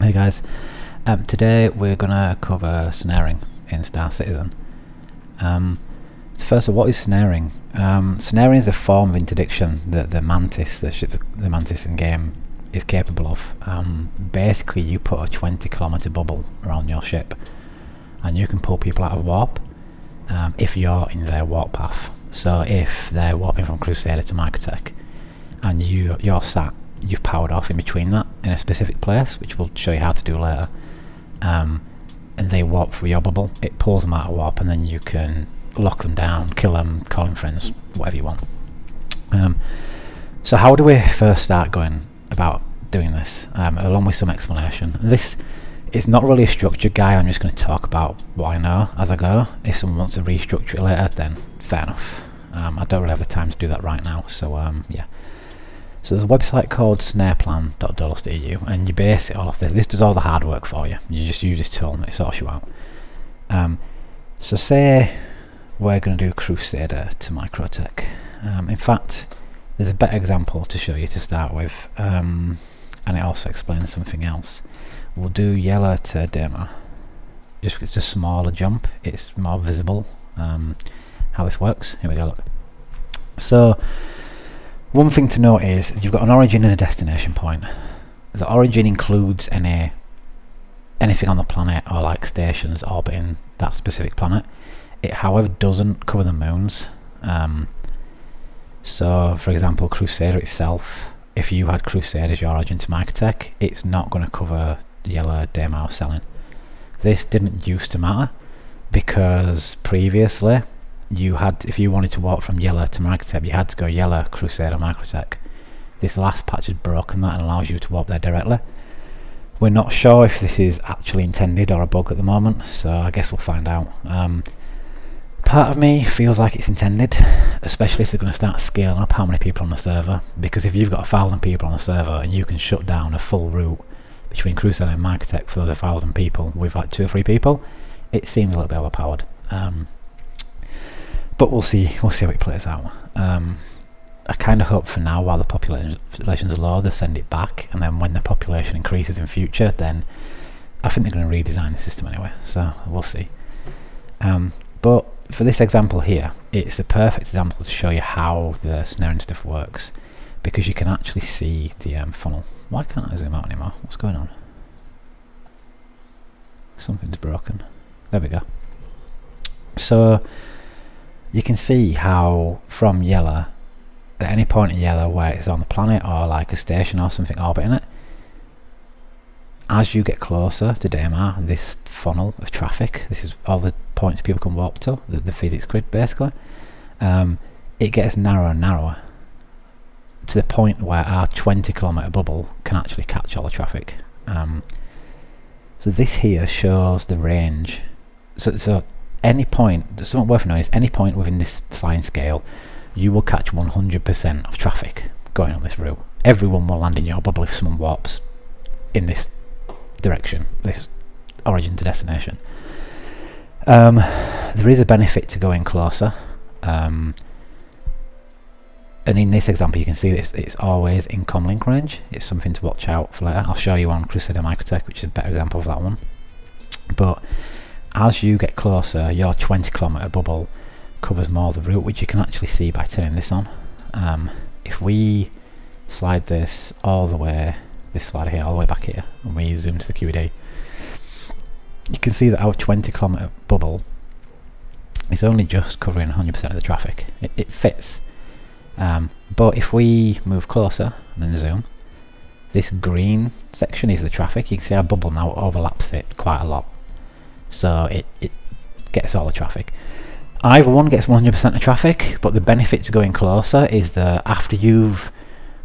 Hey guys, today we're gonna cover snaring in Star Citizen. So first of all, what is snaring? Snaring is a form of interdiction that the Mantis, the Mantis in game, is capable of. Basically, you put a 20-kilometer bubble around your ship, and you can pull people out of warp if you're in their warp path. So if they're warping from Crusader to Microtech, and you've powered off in between that in a specific place, which we'll show you how to do later, and they warp through your bubble, it pulls them out of warp, and then you can lock them down, kill them, call in friends, whatever you want. So how do we first start going about doing this, along with some explanation? And this is not really a structured guide. I'm just going to talk about what I know as I go. If someone wants to restructure it later, then fair enough. I don't really have the time to do that right now, so yeah. So there's a website called snareplan.dolus.eu, and you base it all off this. This does all the hard work for you. You just use this tool and it sorts you out. So say we're going to do Crusader to Microtech. In fact, there's a better example to show you to start with, and it also explains something else. We'll do yellow to Demo. Just it's a smaller jump, it's more visible how this works. Here we go, look. So one thing to note is you've got an origin and a destination point. The origin includes anything on the planet or like stations orbiting that specific planet. It however doesn't cover the moons. So for example, Crusader itself, if you had Crusader as your origin to Microtech, it's not going to cover yellow, Demo, Selling. This didn't used to matter because previously if you wanted to walk from yellow to Microtech, you had to go yellow, Crusader, Microtech. This last patch has broken that and allows you to walk there directly. We're not sure if this is actually intended or a bug at the moment, so I guess we'll find out. Part of me feels like it's intended, especially if they're going to start scaling up how many people on the server, because if you've got 1,000 people on the server and you can shut down a full route between Crusader and Microtech for those 1,000 people with like 2 or 3 people, it seems a little bit overpowered. But we'll see how it plays out. I kind of hope for now, while the population's low, they send it back, and then when the population increases in future, then I think they're going to redesign the system anyway, so we'll see. But for this example here, it's a perfect example to show you how the snaring stuff works, because you can actually see the funnel. Why can't I zoom out anymore? What's going on? Something's broken. There we go. So you can see how from yellow, at any point in yellow where it's on the planet or like a station or something orbiting it, as you get closer to DMR, this funnel of traffic, this is all the points people can walk to, the physics grid basically, it gets narrower and narrower to the point where our 20-kilometer bubble can actually catch all the traffic. So this here shows the range. So any point, something worth knowing is any point within this sliding scale, you will catch 100% of traffic going on this route. Everyone will land in your bubble if someone warps in this direction, this origin to destination. There is a benefit to going closer, and in this example you can see this, it's always in comlink range. It's something to watch out for later. I'll show you on Crusader Microtech, which is a better example of that one. But as you get closer, your 20-kilometer bubble covers more of the route, which you can actually see by turning this on. If we slide this all the way, this slider here all the way back here, and we zoom to the QED, you can see that our 20-kilometer bubble is only just covering 100% of the traffic. It fits. But if we move closer and then zoom, this green section is the traffic. You can see our bubble now overlaps it quite a lot, so it gets all the traffic. Either one gets 100% of traffic, but the benefit to going closer is that after you've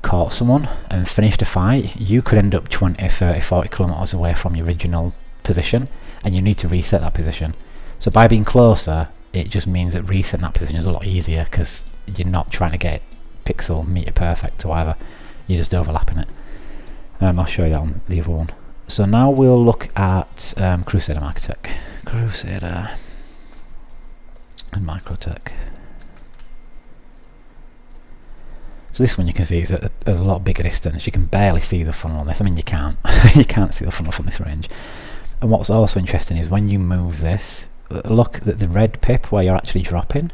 caught someone and finished a fight, you could end up 20, 30, 40 kilometers away from your original position, and you need to reset that position. So by being closer, it just means that resetting that position is a lot easier, because you're not trying to get pixel meter perfect or whatever, you're just overlapping it. I'll show you that on the other one. So now we'll look at Crusader Microtech. Crusader and Microtech. So this one you can see is at a lot bigger distance. You can barely see the funnel on this. I mean, you can't. You can't see the funnel from this range. And what's also interesting is when you move this, look at the red pip where you're actually dropping.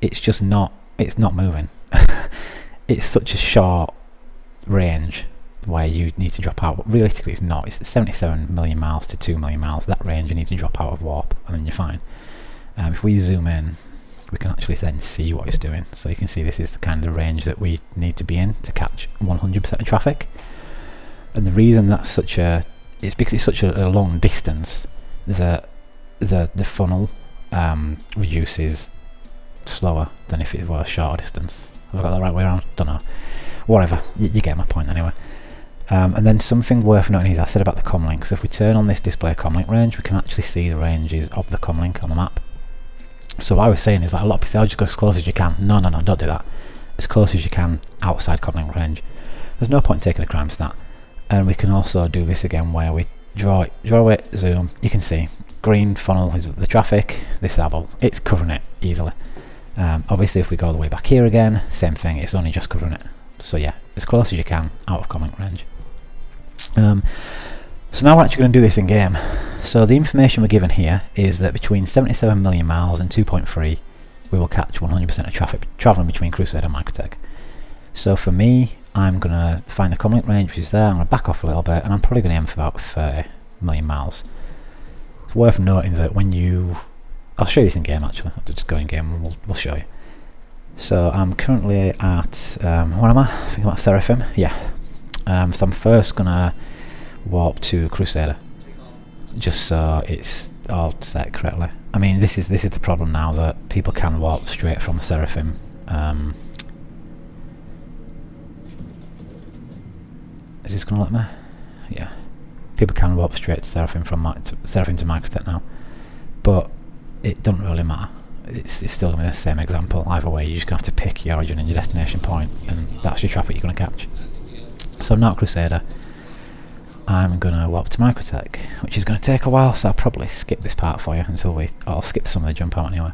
It's just not. It's not moving. It's such a short range where you need to drop out. But realistically, it's not. It's 77 million miles to 2 million miles. That range you need to drop out of warp, and then you're fine. If we zoom in, we can actually then see what it's doing. So you can see this is the kind of the range that we need to be in to catch 100% of traffic. And the reason that's such a, it's because it's such a long distance that the funnel reduces slower than if it were a shorter distance. Have I got that right way around? Don't know. Whatever. You get my point anyway. And then something worth noting is I said about the comlink. So if we turn on this display comlink range, we can actually see the ranges of the comlink on the map. So what I was saying is that a lot of people say, oh, just go as close as you can. No, don't do that. As close as you can outside comlink range. There's no point in taking a crime stat. And we can also do this again where we draw it, zoom. You can see green funnel is the traffic. This is our ball. It's covering it easily. Obviously, if we go all the way back here again, same thing. It's only just covering it. So yeah, as close as you can out of comlink range. So now we're actually going to do this in game. So the information we're given here is that between 77 million miles and 2.3 we will catch 100% of traffic travelling between Crusader and Microtech. So for me, I'm going to find the comlink range which is there. I'm going to back off a little bit and I'm probably going to aim for about 30 million miles. It's worth noting that when you... I'll show you this in game actually. I'll just go in game and we'll show you. So I'm currently at... what am I? I think I'm at Seraphim. Yeah. So I'm first going to warp to Crusader, just so it's all set correctly. I mean, this is the problem now, that people can warp straight from Seraphim. Is this going to let me? Yeah. People can warp straight to Seraphim from Seraphim to Microtech now, but it doesn't really matter. It's still going to be the same example. Either way, you're just going to have to pick your origin and your destination point, and that's your traffic you're going to catch. So I'm now at Crusader. I'm going to warp to Microtech, which is going to take a while, so I'll probably skip this part for you until I'll skip some of the jump out anyway.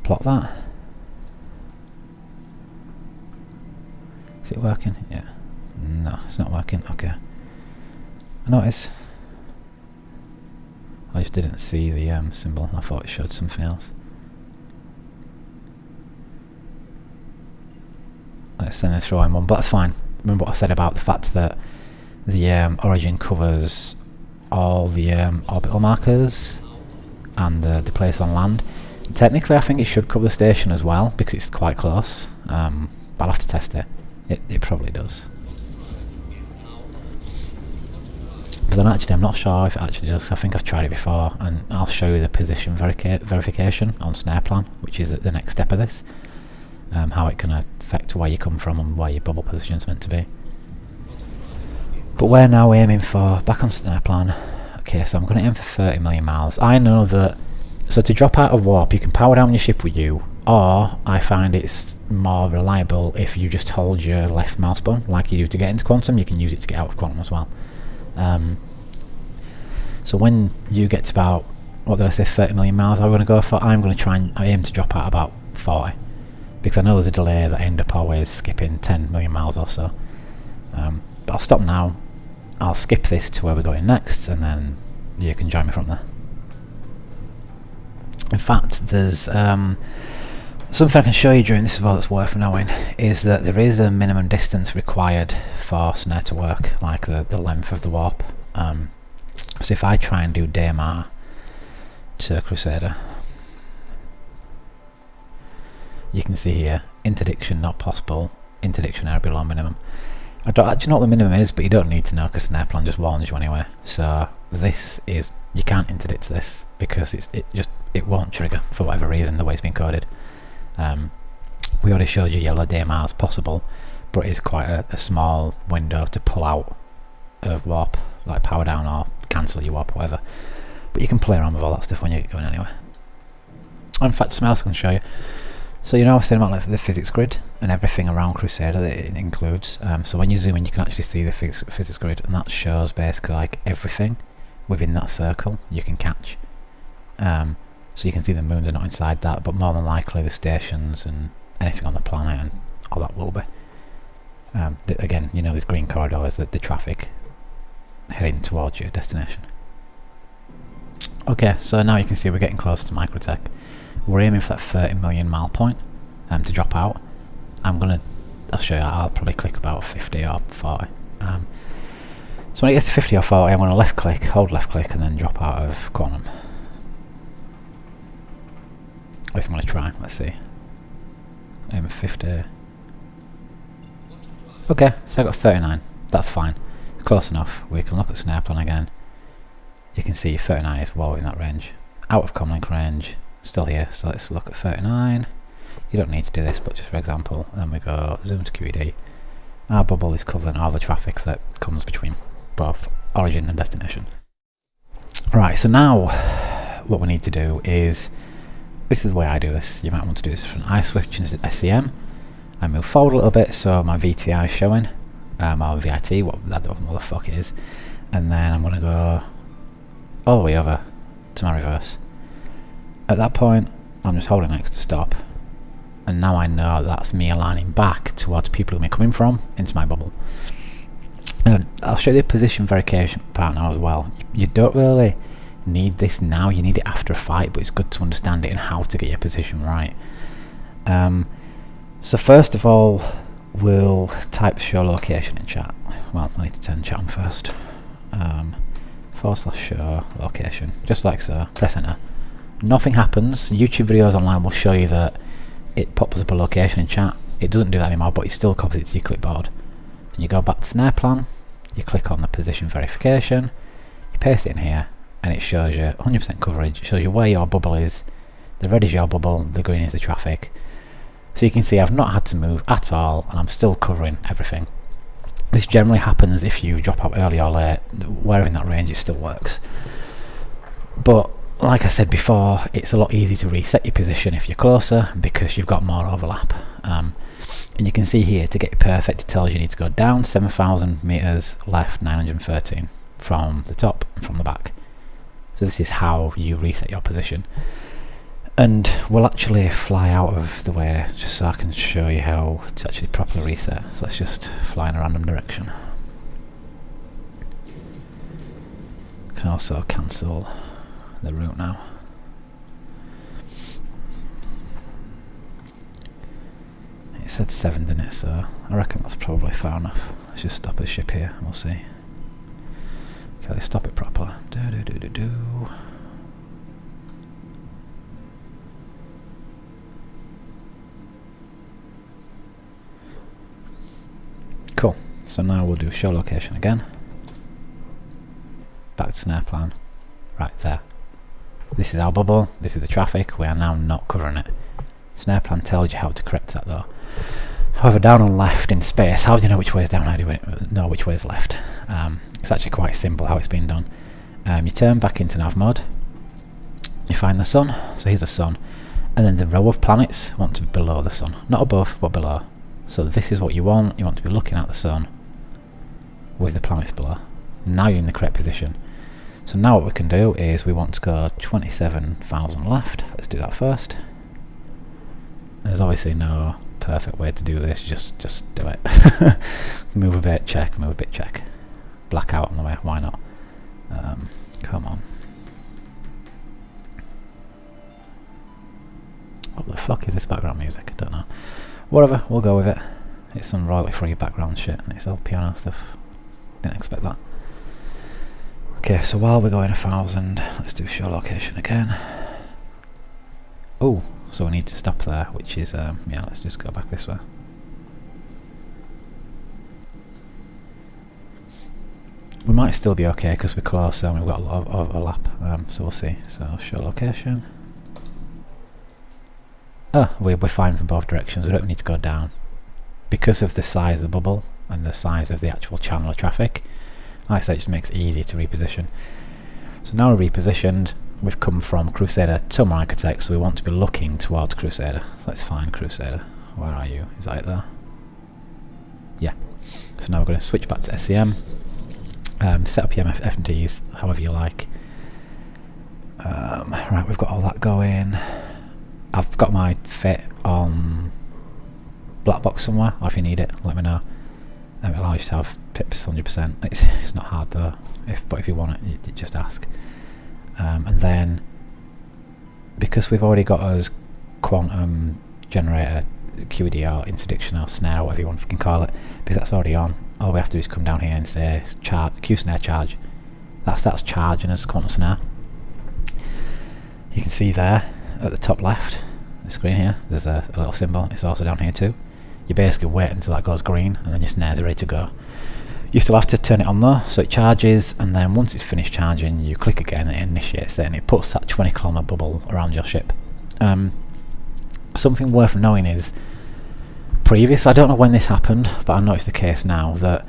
Plot that. Is it working? Yeah. No, it's not working. Okay. I notice. I just didn't see the symbol. I thought it showed something else. Let's send it through in one, but that's fine. Remember what I said about the fact that the origin covers all the orbital markers and the place on land. Technically I think it should cover the station as well because it's quite close, but I'll have to test it. It probably does. But then actually I'm not sure if it actually does. I think I've tried it before, and I'll show you the position verification on snare plan, which is the next step of this. How it can affect where you come from and where your bubble position is meant to be. But we're now aiming for, back on snare plan, okay, so I'm going to aim for 30 million miles. I know that, so to drop out of warp you can power down your ship with you, or I find it's more reliable if you just hold your left mouse button like you do to get into quantum. You can use it to get out of quantum as well. So when you get to about, what did I say, 30 million miles I'm going to go for, I'm going to try and aim to drop out about 40. Because I know there's a delay that I end up always skipping 10 million miles or so. But I'll stop now. I'll skip this to where we're going next, and then you can join me from there. In fact, there's something I can show you during this as well that's worth knowing, is that there is a minimum distance required for snare to work, like the length of the warp. So if I try and do DMR to Crusader, you can see here, interdiction not possible, interdiction error below minimum. I don't actually know what the minimum is, but you don't need to know because snare plan just warns you anyway. So this is, you can't interdict this because it won't trigger for whatever reason, the way it's been coded. We already showed you yellow DMR is possible, but it is quite a small window to pull out of warp, like power down or cancel your warp or whatever. But you can play around with all that stuff when you're going anyway. In fact, something else I can show you. So you know I was saying about like the physics grid and everything around Crusader that it includes. So when you zoom in you can actually see the physics grid, and that shows basically like everything within that circle you can catch. So you can see the moons are not inside that, but more than likely the stations and anything on the planet and or that will be. Again, you know, this green corridor is the traffic heading towards your destination. Okay, so now you can see we're getting close to Microtech. We're aiming for that 30 million mile point to drop out. I'll show you, I'll probably click about 50 or 40. So when it gets to 50 or 40, I'm going to left click, hold left click, and then drop out of Quantum. At least I'm going to try, let's see. Aim at 50. Okay, so I got 39, that's fine. Close enough. We can look at snare plan again. You can see 39 is well within that range. Out of comlink range, still here, so let's look at 39. You don't need to do this, but just for example, then we go zoom to QED. Our bubble is covering all the traffic that comes between both origin and destination. Right, so now what we need to do is, this is the way I do this. You might want to do this from I switch into SCM. I move forward a little bit so my VTI is showing, or VIT, what the fuck it is, and then I'm going to go all the way over to my reverse. At that point, I'm just holding X to stop, and now I know that's me aligning back towards people who may coming from into my bubble. And I'll show you the position verification part now as well. You don't really need this now, you need it after a fight, but it's good to understand it and how to get your position right. So first of all, we'll type show location in chat. Well, I need to turn chat on first. / show location, just like so. Press enter. Nothing happens. YouTube videos online will show you that it pops up a location in chat. It doesn't do that anymore, but it still copies it to your clipboard. And you go back to snare plan, you click on the position verification, you paste it in here, and it shows you 100% coverage. It shows you where your bubble is. The red is your bubble, the green is the traffic. So you can see I've not had to move at all, and I'm still covering everything. This generally happens if you drop out early or late. Wherever in that range it still works. But like I said before, it's a lot easier to reset your position if you're closer because you've got more overlap. And you can see here, to get it perfect, it tells you need to go down 7,000 meters, left 913 from the top and from the back. So this is how you reset your position. And we'll actually fly out of the way just so I can show you how to actually properly reset. So let's just fly in a random direction. Can also cancel the route now. It said 7, didn't it? So I reckon that's probably far enough. Let's just stop the ship here and we'll see. Okay, let's stop it proper. Cool. So now we'll do show location again. Back to snare plan. Right there. This is our bubble. This is the traffic. We are now not covering it. Snare plan tells you how to correct that though. However, down on left in space, how do you know which way is down? How do you know which way is left? It's actually quite simple how it's been done. You turn back into nav mode. You find the sun. So here's the sun. And then the row of planets want to be below the sun. Not above, but below. So this is what you want. You want to be looking at the sun with the planets below. Now you're in the correct position. So now what we can do is we want to go 27,000 left. Let's do that first. There's obviously no perfect way to do this. Just do it. Move a bit, check. Move a bit, check. Black out on the way. Why not? Come on. What the fuck is this background music? I don't know. Whatever, we'll go with it. It's some royalty free background shit and it's all piano stuff. Didn't expect that. Okay, so while we're going 1,000, let's do show location again. Oh, so we need to stop there, which is, yeah, let's just go back this way. We might still be okay because we're close and we've got a lot of overlap, so we'll see. So show location. Oh, we're fine from both directions, we don't need to go down. Because of the size of the bubble and the size of the actual channel of traffic, like I said, it just makes it easier to reposition. So now we're repositioned, we've come from Crusader to Microtech, so we want to be looking towards Crusader. So let's find Crusader. Where are you? Is that it there? Yeah. So now we're going to switch back to SCM. Set up your FNTs however you like. Right, we've got all that going. I've got my fit on black box somewhere, or if you need it, let me know. It allows you to have pips 100%. It's not hard though, but if you want it, you just ask. And then, because we've already got us quantum generator, QED or interdiction or snare, or whatever you want can call it, because that's already on, all we have to do is come down here and say Q snare charge. That starts charging as quantum snare. You can see there at the top left of the screen here, there's a little symbol. It's also down here too. You basically wait until that goes green, and then your snares are ready to go. You still have to turn it on though, so it charges, and then once it's finished charging, you click again and it initiates it, and it puts that 20 kilometer bubble around your ship. Something worth knowing is, I don't know when this happened, but I know it's the case now, that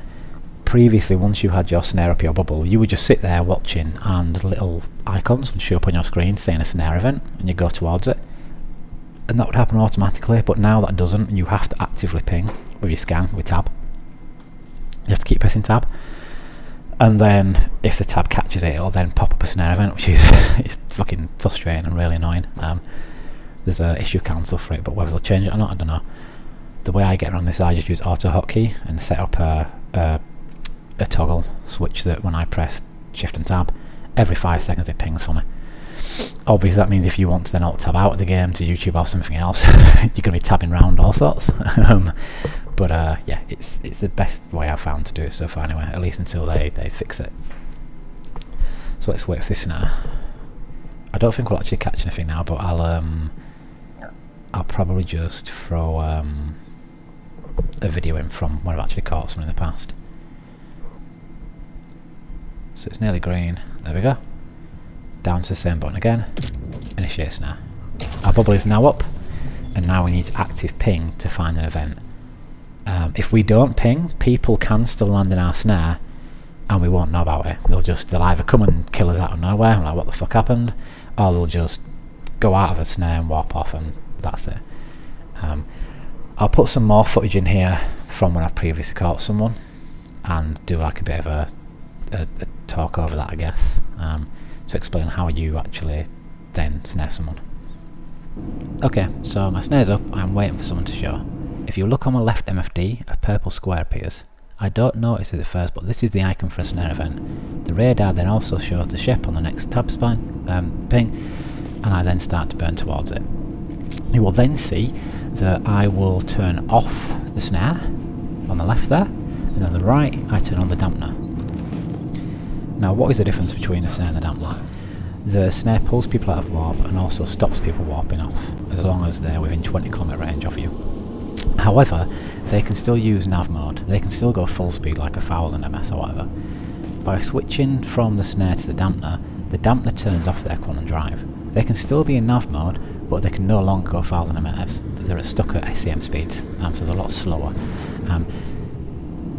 previously once you had your snare up your bubble, you would just sit there watching and little icons would show up on your screen saying a snare event, and you go towards it, and that would happen automatically. But now that doesn't, and you have to actively ping with your scan with tab. You have to keep pressing tab, and then if the tab catches it, it'll then pop up a snare event, which is it's fucking frustrating and really annoying. There's a issue cancel for it, but whether they'll change it or not, I don't know. The way I get around this, I just use auto hotkey and set up a toggle switch that when I press shift and tab, every 5 seconds it pings for me. Obviously that means if you want to then alt tab out of the game to YouTube or something else, you're going to be tabbing around all sorts. But yeah, it's the best way I've found to do it so far anyway, at least until they fix it. So let's wait for this now. I don't think we'll actually catch anything now, but I'll probably just throw a video in from when I've actually caught something in the past. So it's nearly green. There we go. Down to the same button again. Initiate snare. Our bubble is now up, and now we need to active ping to find an event. If we don't ping, people can still land in our snare, and we won't know about it. They'll either come and kill us out of nowhere, like what the fuck happened, or they'll just go out of a snare and warp off, and that's it. I'll put some more footage in here from when I've previously caught someone, and do like a bit of a talk over that, I guess, to explain how you actually then snare someone. Okay, so my snare's up, I'm waiting for someone to show. If you look on my left MFD, a purple square appears. I don't notice it at first, but this is the icon for a snare event. The radar then also shows the ship on the next tab spine ping, and I then start to burn towards it. You will then see that I will turn off the snare on the left there, and on the right I turn on the dampener. Now what is the difference between the snare and the dampener? The snare pulls people out of warp and also stops people warping off, as long as they're within 20 km range of you. However, they can still use nav mode. They can still go full speed like 1000 ms or whatever. By switching from the snare to the dampener turns off their quantum drive. They can still be in nav mode, but they can no longer go 1000 ms. They're stuck at SCM speeds, so they're a lot slower.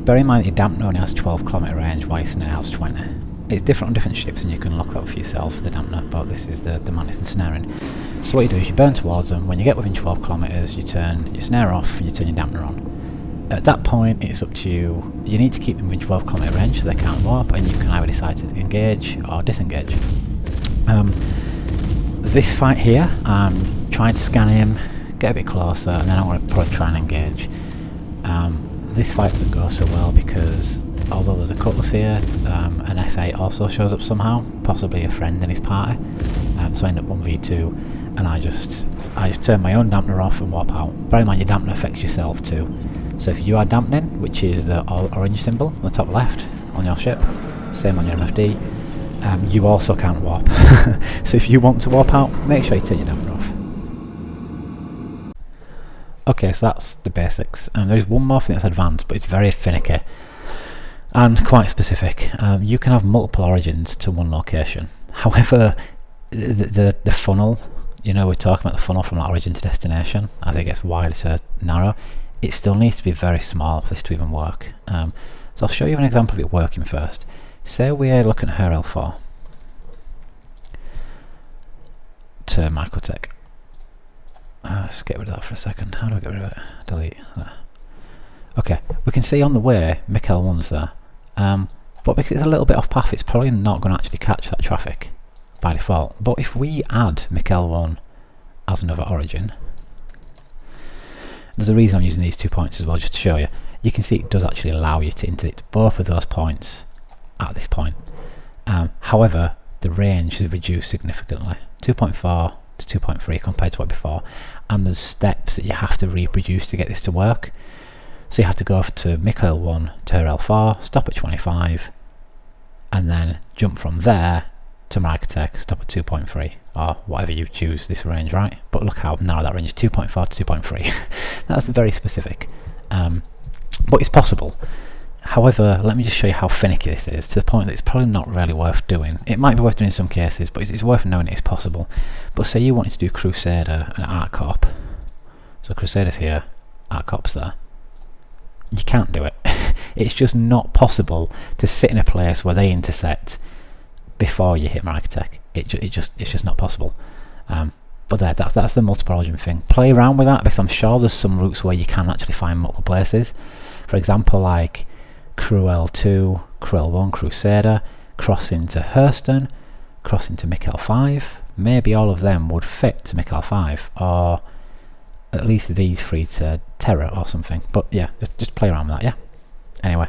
Bear in mind that your dampener only has 12 km range, while your snare has 20. It's different on different ships, and you can look that up for yourself for the dampener, but this is the Mantis and snaring. So what you do is you burn towards them. When you get within 12 kilometers, you turn your snare off and you turn your dampener on. At that point, it's up to you. You need to keep them within 12 kilometer range so they can't warp, and you can either decide to engage or disengage. This fight here, I'm trying to scan him, get a bit closer, and then I'm going to probably try and engage. This fight doesn't go so well because although there's a Cutlass here, an F8 also shows up somehow, possibly a friend in his party. So I end up 1v2, and I just turn my own dampener off and warp out. Bear in mind your dampener affects yourself too. So if you are dampening, which is the orange symbol on the top left on your ship, same on your MFD, you also can't warp. So if you want to warp out, make sure you turn your dampener off. Okay, so that's the basics. There's one more thing that's advanced, but it's very finicky and quite specific. You can have multiple origins to one location. However, the funnel, you know, we're talking about the funnel from origin to destination, as it gets wider to narrow, it still needs to be very small for this to even work. So I'll show you an example of it working first. Say we're looking at her L4 to Microtech. Let's get rid of that for a second. How do I get rid of it? Delete. There. Okay, we can see on the way Mikel 1's there, but because it's a little bit off path, it's probably not going to actually catch that traffic by default. But if we add Mikel 1 as another origin, There's a reason I'm using these 2 points as well, just to show you. You can see it does actually allow you to interdict both of those points at this point. However, the range is reduced significantly, 2.4 to 2.3 compared to what before, and there's steps that you have to reproduce to get this to work. So you have to go to mic L1 to L4, stop at 25, and then jump from there to Microtech, stop at 2.3, or whatever you choose this range, right? But look how narrow that range is, 2.4 to 2.3. That's very specific, but it's possible. However, let me just show you how finicky this is, to the point that it's probably not really worth doing. It might be worth doing in some cases, but it's worth knowing it's possible. But say you wanted to do Crusader and Art Corp. So Crusader's here, Art Corp's there. You can't do it. It's just not possible to sit in a place where they intersect before you hit Microtech. It's just not possible. But that's the multiple origin thing. Play around with that, because I'm sure there's some routes where you can actually find multiple places. For example, like Crew L2, Crew L1, Crusader, cross into Hurston, cross into mic L5. Maybe all of them would fit to mic L5, or at least these three to Terra or something. But yeah, just play around with that, yeah. Anyway,